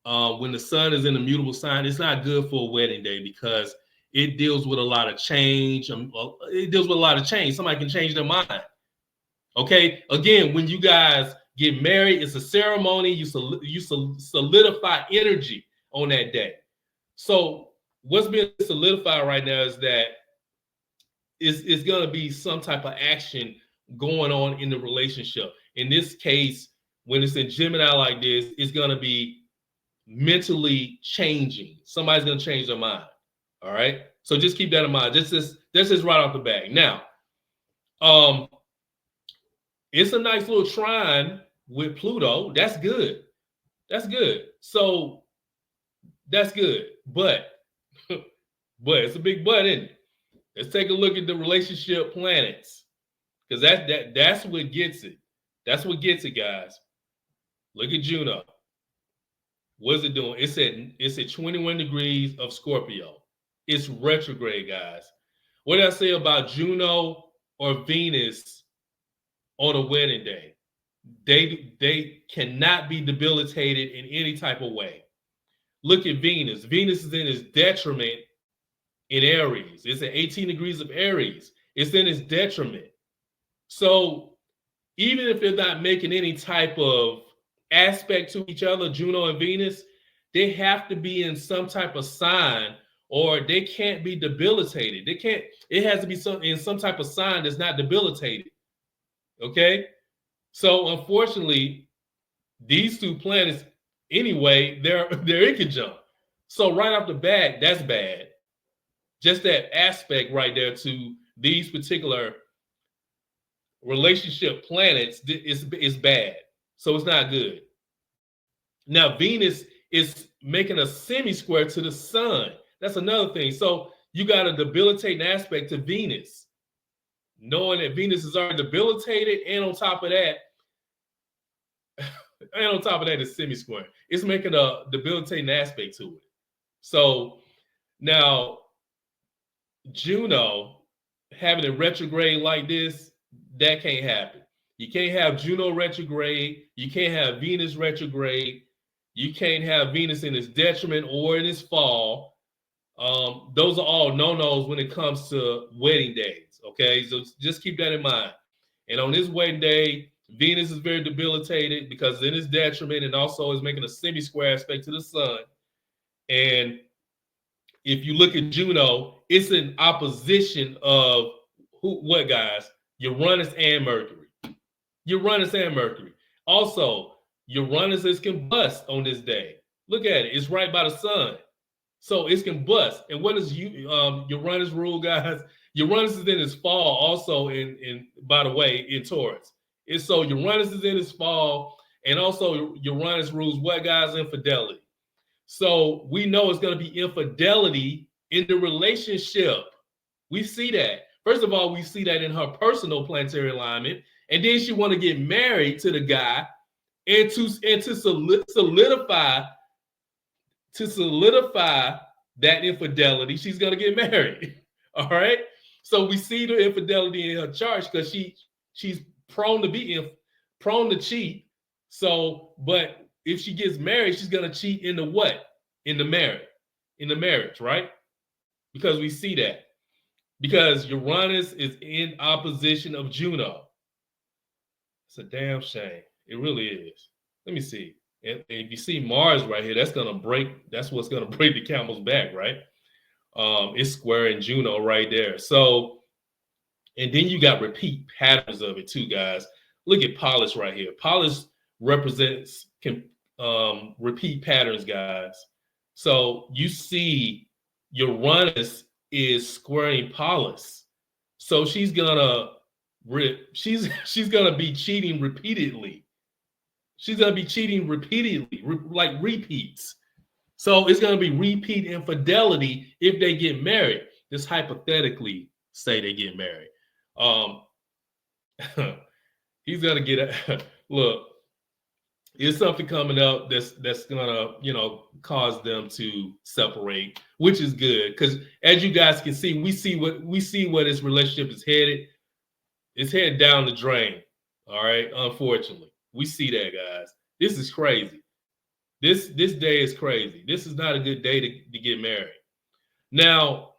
when the sun is in a mutable sign, it's not good for a wedding day because it deals with a lot of change. It deals with a lot of change. Somebody can change their mind. Okay. Again, when you guys get married, it's a ceremony. You solidify energy on that day. So what's being solidified right now is that it's going to be some type of action going on in the relationship. In this case, when it's in Gemini like this, it's going to be mentally changing. Somebody's going to change their mind. All right. So just keep that in mind. This is right off the bat. Now, it's a nice little trine with Pluto. That's good. That's good. So that's good. But it's a big but, isn't it? Let's take a look at the relationship planets. Because that's what gets it. That's what gets it, guys. Look at Juno. What's it doing? It's at 21 degrees of Scorpio. It's retrograde, guys. What did I say about Juno or Venus on a wedding day? They cannot be debilitated in any type of way. Look at Venus. Venus is in its detriment in Aries. It's at 18 degrees of Aries. It's in its detriment. So even if they're not making any type of aspect to each other, Juno and Venus, they have to be in some type of sign or they can't be debilitated. It has to be in some type of sign that's not debilitated. Okay? So unfortunately, these two planets, anyway, they're in conjunct. So right off the bat, that's bad. Just that aspect right there to these particular relationship planets is bad. So it's not good. Now, Venus is making a semi-square to the sun. That's another thing. So you got a debilitating aspect to Venus. Knowing that Venus is already debilitated, and on top of that, it's semi-square. It's making a debilitating aspect to it. So now, Juno having a retrograde like this, that can't happen. You can't have Juno retrograde. You can't have Venus retrograde. You can't have Venus in its detriment or in its fall. Those are all no-nos when it comes to wedding days, okay? So just keep that in mind. And on this wedding day, Venus is very debilitated because in its detriment and also is making a semi-square aspect to the sun. And if you look at Juno, it's in opposition of what, guys? Uranus and Mercury. Uranus and Mercury. Also, Uranus is combust on this day. Look at it. It's right by the sun. So it's combust. And what does Uranus rule, guys? Uranus is in its fall also by the way, in Taurus. So Uranus is in its fall. And also Uranus rules what, guys? Infidelity. So we know it's going to be infidelity in the relationship. We see that. First of all, we see that in her personal planetary alignment, and then she want to get married to the guy, and to solidify that infidelity, she's gonna get married. All right. So we see the infidelity in her chart because she's prone to cheat. So, but if she gets married, she's gonna cheat in the what? In the marriage, right? Because we see that. Because Uranus is in opposition of Juno. It's a damn shame. It really is. Let me see. And if you see Mars right here, that's what's gonna break the camel's back, right? It's squaring Juno right there. So, and then you got repeat patterns of it too, guys. Look at Polis right here. Polis represents repeat patterns, guys. So you see Uranus is squaring Polis. So she's gonna be cheating repeatedly. She's gonna be cheating repeatedly, like repeats. So it's gonna be repeat infidelity if they get married. Just hypothetically say they get married. He's gonna get a look. There's something coming up that's gonna cause them to separate, which is good because as you guys can see, we see where this relationship is headed. It's headed down the drain. All right, unfortunately, we see that, guys. This is crazy. This day is crazy. This is not a good day to get married. Now,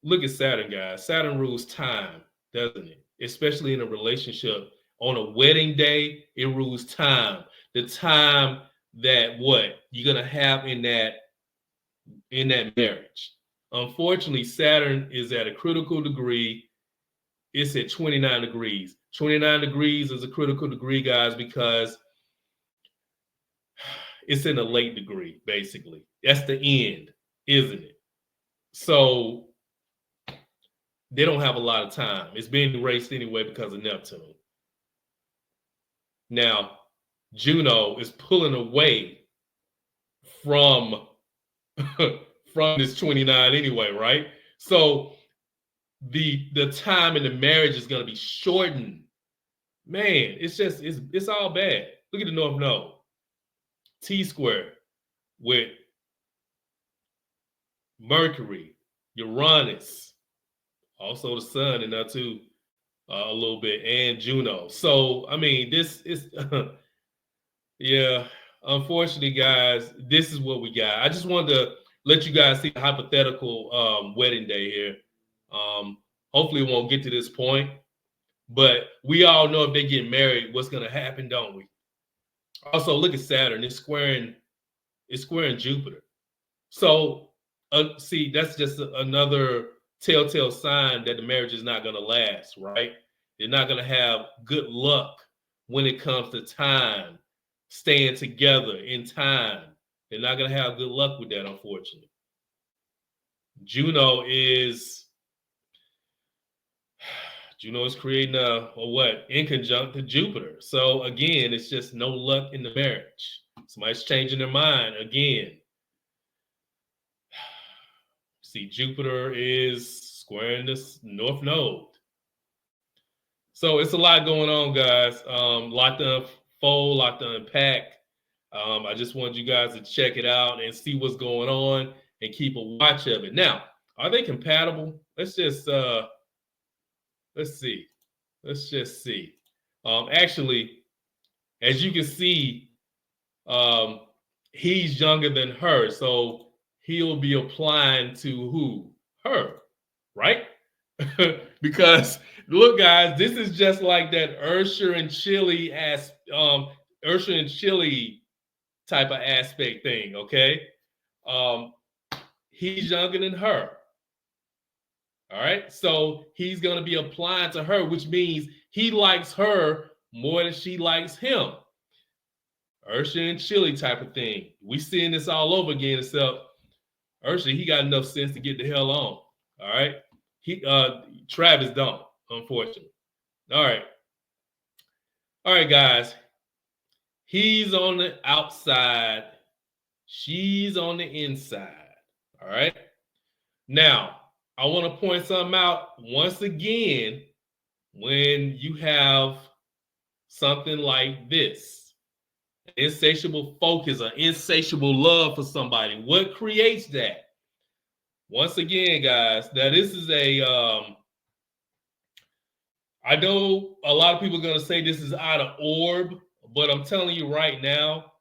look at Saturn, guys. Saturn rules time, doesn't it? Especially in a relationship. On a wedding day, it rules time. The time that what you're gonna have in that marriage. Unfortunately, Saturn is at a critical degree. It's at 29 degrees. 29 degrees is a critical degree, guys, because it's in a late degree, basically. That's the end, isn't it? So they don't have a lot of time. It's being erased anyway because of Neptune. Now, Juno is pulling away from this 29 anyway, right? So the time in the marriage is going to be shortened. Man, it's all bad. Look at the North Node. T-square with Mercury, Uranus, also the Sun in there too, a little bit, and Juno. So, I mean, this is, yeah, unfortunately, guys, this is what we got. I just wanted to let you guys see the hypothetical wedding day here. Hopefully it won't get to this point, but we all know if they get married, what's going to happen, don't we? Also, look at Saturn. It's squaring Jupiter. So, see, that's just another telltale sign that the marriage is not going to last, right? They're not going to have good luck when it comes to time, staying together in time. They're not going to have good luck with that, unfortunately. Juno is creating in conjunct to Jupiter. So again, it's just no luck in the marriage. Somebody's changing their mind again. See, Jupiter is squaring this North Node. So it's a lot going on, guys. Lot to unfold, lot to unpack. I just wanted you guys to check it out and see what's going on and keep a watch of it. Now, are they compatible? Let's just see. Let's just see. Actually, as you can see, he's younger than her, so he'll be applying to who? Her, right? Because look, guys, this is just like that Ursher and Chile type of aspect thing. Okay, he's younger than her. All right, so he's going to be applying to her, which means he likes her more than she likes him. Ursher and Chile type of thing. We seeing this all over again, except Ursher, he got enough sense to get the hell on. All right. Travis don't, unfortunately. All right. All right, guys. He's on the outside. She's on the inside. All right. Now, I want to point something out once again. When you have something like this, insatiable focus, or insatiable love for somebody, what creates that? Once again, guys, now this is I know a lot of people are going to say this is out of orb, but I'm telling you right now,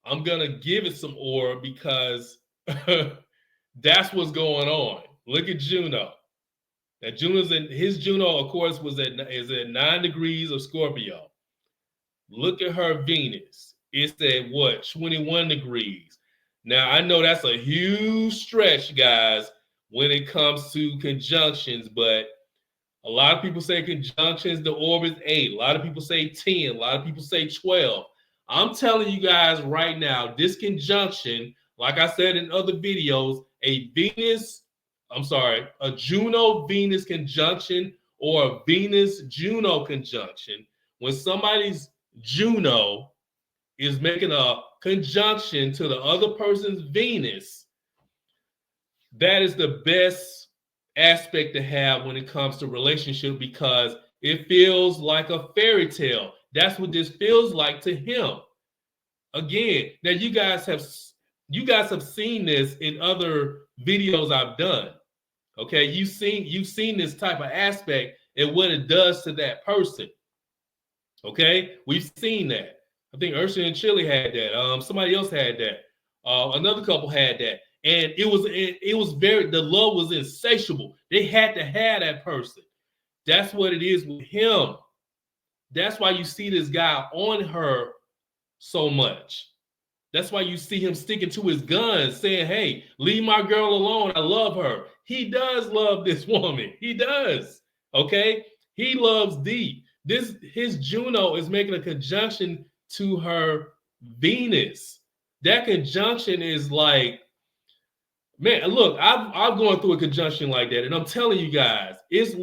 I'm going to give it some orb because that's what's going on. Look at Juno. Now, his Juno, of course, is at 9 degrees of Scorpio. Look at her Venus. It's at what, 21 degrees. Now, I know that's a huge stretch, guys, when it comes to conjunctions, but a lot of people say conjunctions, the orb is 8. A lot of people say 10. A lot of people say 12. I'm telling you guys right now, this conjunction, like I said in other videos, a Juno-Venus conjunction or a Venus-Juno conjunction, when somebody's Juno is making a conjunction to the other person's Venus, that is the best aspect to have when it comes to relationship, because it feels like a fairy tale. That's what this feels like to him. Again, now you guys have seen this in other videos I've done. Okay, you've seen this type of aspect and what it does to that person. Okay, we've seen that. I think Ursula and Chile had that. Somebody else had that. Another couple had that, and it was very, the love was insatiable. They had to have that person. That's what it is with him. That's why you see this guy on her so much. That's why you see him sticking to his guns, saying, "Hey, leave my girl alone. I love her." He does love this woman. He does. Okay, he loves deep. His Juno is making a conjunction to her Venus. That conjunction is like, man, look, I've gone through a conjunction like that, and I'm telling you guys, it's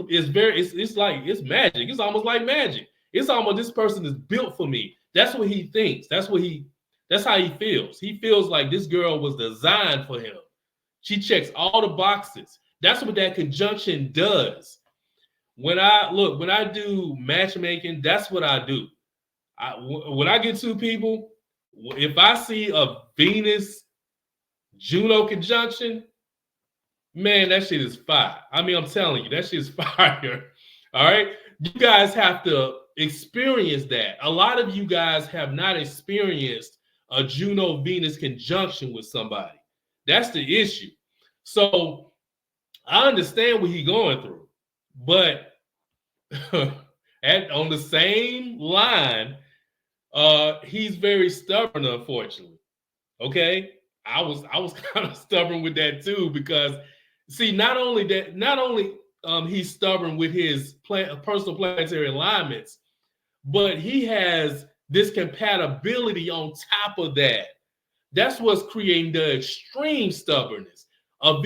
like it's magic. It's almost like magic. It's almost, this person is built for me. That's what he thinks. That's how he feels. He feels like this girl was designed for him. She checks all the boxes. That's what that conjunction does. When I do matchmaking, that's what I do. When I get two people, if I see a Venus Juno conjunction, man, that shit is fire. I mean, I'm telling you, that shit is fire. All right. You guys have to experience that. A lot of you guys have not experienced a Juno Venus conjunction with somebody. That's the issue. So I understand what he's going through, but on the same line, he's very stubborn, unfortunately. Okay, I was kind of stubborn with that too, because see, not only he's stubborn with his personal planetary alignments, but he has this compatibility on top of that. That's what's creating the extreme stubbornness. A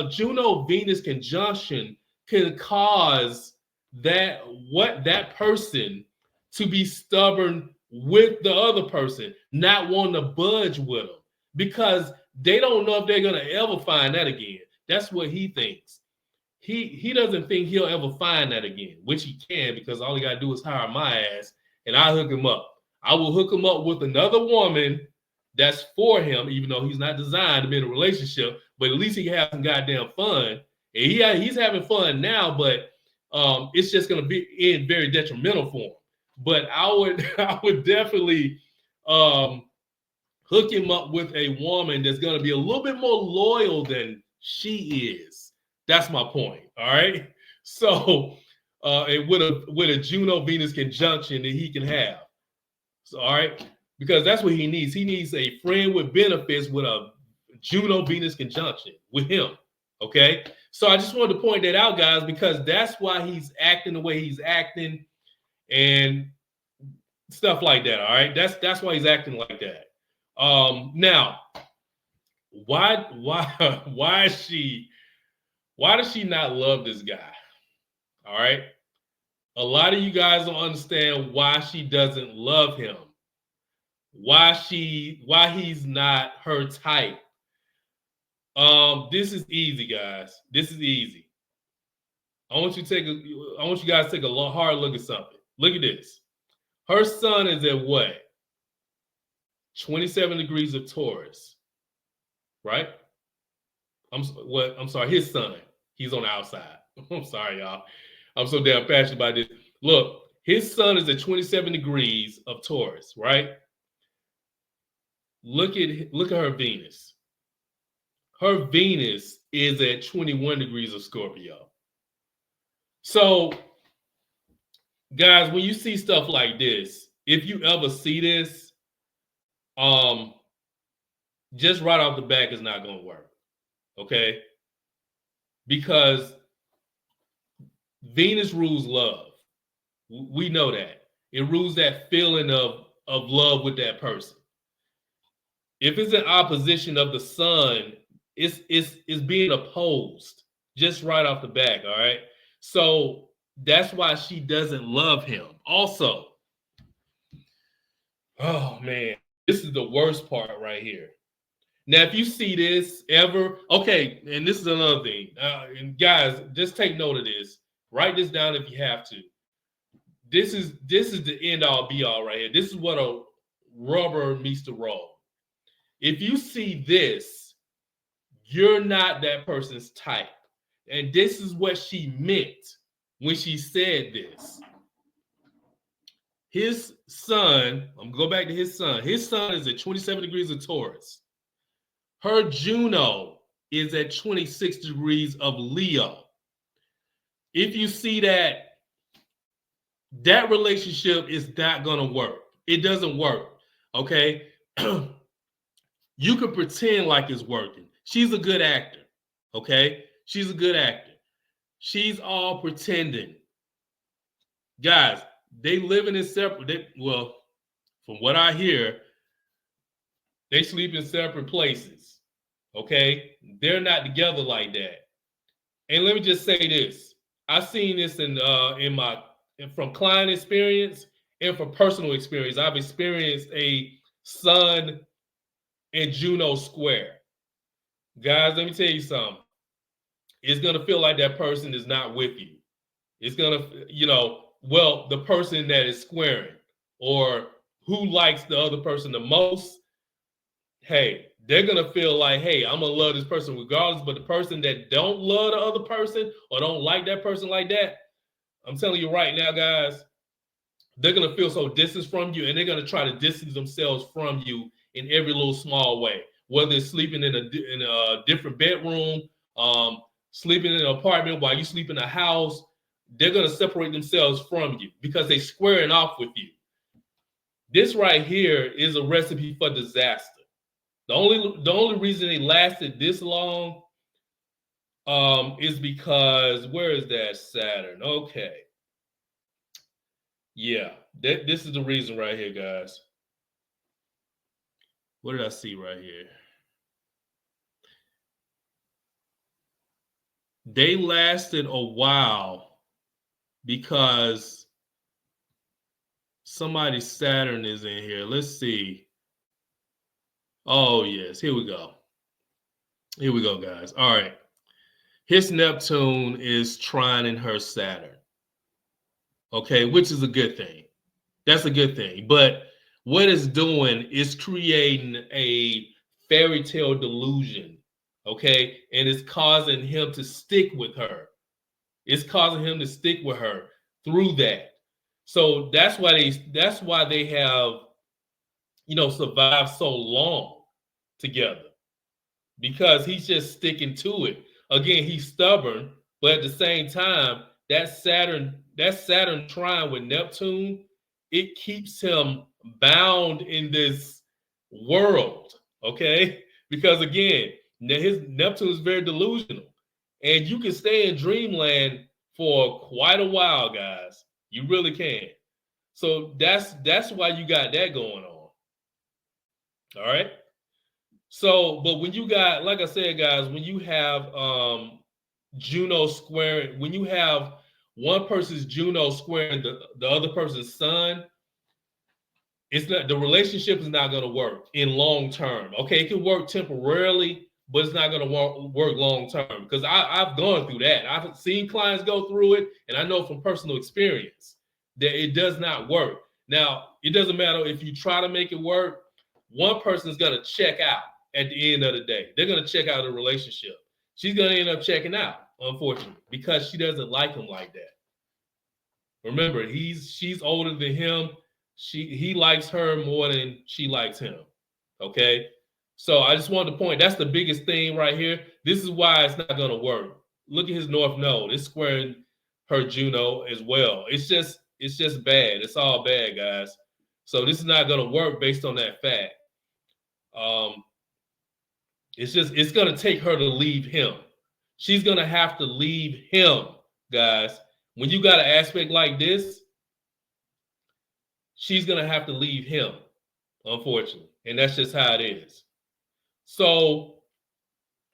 Juno Venus conjunction can cause that person to be stubborn with the other person, not wanting to budge with them, because they don't know if they're gonna ever find that again. That's what he thinks. He doesn't think he'll ever find that again, which he can, because all he gotta do is hire my ass and I hook him up. I will hook him up with another woman that's for him, even though he's not designed to be in a relationship, but at least he can have some goddamn fun. And he's having fun now, but it's just going to be very detrimental for him. But I would definitely hook him up with a woman that's going to be a little bit more loyal than she is. That's my point. All right. So and with a Juno Venus conjunction that he can have. So, all right, because that's what he needs. He needs a friend with benefits with a Juno Venus conjunction with him. Okay. So I just wanted to point that out, guys, because that's why he's acting the way he's acting and stuff like that. All right. That's why he's acting like that. Now, why does she not love this guy? All right. A lot of you guys don't understand why she doesn't love him. Why he's not her type. This is easy, guys. This is easy. I want you guys to take a hard look at something. Look at this. Her sun is at what? 27 degrees of Taurus, right? I'm sorry, his son. He's on the outside. I'm sorry, y'all. I'm so damn passionate about this. Look, his sun is at 27 degrees of Taurus, right? Look at her Venus. Her Venus is at 21 degrees of Scorpio. So, guys, when you see stuff like this, if you ever see this, just right off the back is not going to work, okay? Because Venus rules love. We know that. It rules that feeling of love with that person. If it's an opposition of the sun, it's being opposed just right off the back, all right? So that's why she doesn't love him. Also, oh man, this is the worst part right here. Now, if you see this ever, okay, and this is another thing. And guys, just take note of this. Write this down if you have to. This is the end all be all right here. This is what a rubber meets the road. If you see this, you're not that person's type. And this is what she meant when she said this. His sun, I'm going to go back to his sun. His sun is at 27 degrees of Taurus. Her Juno is at 26 degrees of Leo. If you see that, that relationship is not going to work. It doesn't work, okay? You can pretend like it's working. She's a good actor, okay? She's a good actor. She's all pretending. Guys, they living in separate, well, from what I hear, they sleep in separate places, okay? They're not together like that. And let me just say this. I've seen this from client experience and from personal experience. I've experienced a Sun and Juno square. Guys, let me tell you something. It's going to feel like that person is not with you. It's going to, the person that is squaring or who likes the other person the most, hey, they're going to feel like, hey, I'm going to love this person regardless. But the person that don't love the other person or don't like that person like that, I'm telling you right now, guys, they're going to feel so distant from you, and they're going to try to distance themselves from you in every little small way, whether it's sleeping in a different bedroom, sleeping in an apartment while you sleep in a house. They're going to separate themselves from you because they're squaring off with you. This right here is a recipe for disaster. The only reason they lasted this long is because, where is that Saturn? Okay. Yeah, this is the reason right here, guys. What did I see right here? They lasted a while because somebody's Saturn is in here. Let's see. Oh, yes. Here we go. Here we go, guys. All right. His Neptune is trining her Saturn. Okay, which is a good thing. That's a good thing. But what it's doing is creating a fairy tale delusion. Okay, and it's causing him to stick with her. It's causing him to stick with her through that. So that's why they have, survived so long together, because he's just sticking to it. Again, he's stubborn, but at the same time, that Saturn trine with Neptune, it keeps him bound in this world, okay? Because again, his Neptune is very delusional, and you can stay in dreamland for quite a while, guys. You really can. So that's why you got that going on. All right. So, but when you got, like I said, guys, when you have Juno squaring, when you have one person's Juno squaring the other person's sun, the relationship is not going to work in long term. Okay, it can work temporarily, but it's not going to work long term, because I've gone through that. I've seen clients go through it, and I know from personal experience that it does not work. Now, it doesn't matter if you try to make it work. One person is going to check out at the end of the day. They're going to check out the relationship. She's going to end up checking out, unfortunately, because she doesn't like him like that. Remember, she's older than him. He likes her more than she likes him. Okay? So I just wanted to point, that's the biggest thing right here. This is why it's not going to work. Look at his North Node. It's squaring her Juno as well. It's just bad. It's all bad, guys. So this is not going to work based on that fact. It's going to take her to leave him. She's going to have to leave him, guys. When you got an aspect like this, she's going to have to leave him, unfortunately. And that's just how it is. So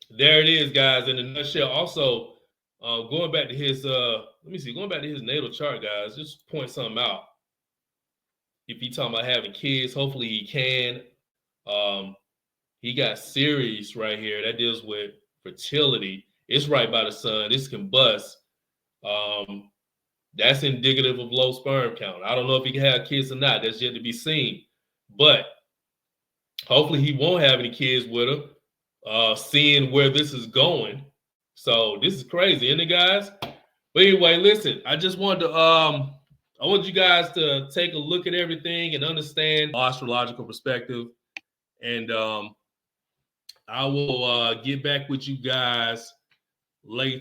there it is, guys, in a nutshell. Also, going back to his, going back to his natal chart, guys, just point something out. If he's talking about having kids, hopefully he can. He got Ceres right here. That deals with fertility. It's right by the sun. This can bust. That's indicative of low sperm count. I don't know if he can have kids or not. That's yet to be seen. But hopefully he won't have any kids with her, seeing where this is going. So this is crazy, isn't it, guys? But anyway, listen, I just wanted to, I want you guys to take a look at everything and understand astrological perspective. And I will get back with you guys later.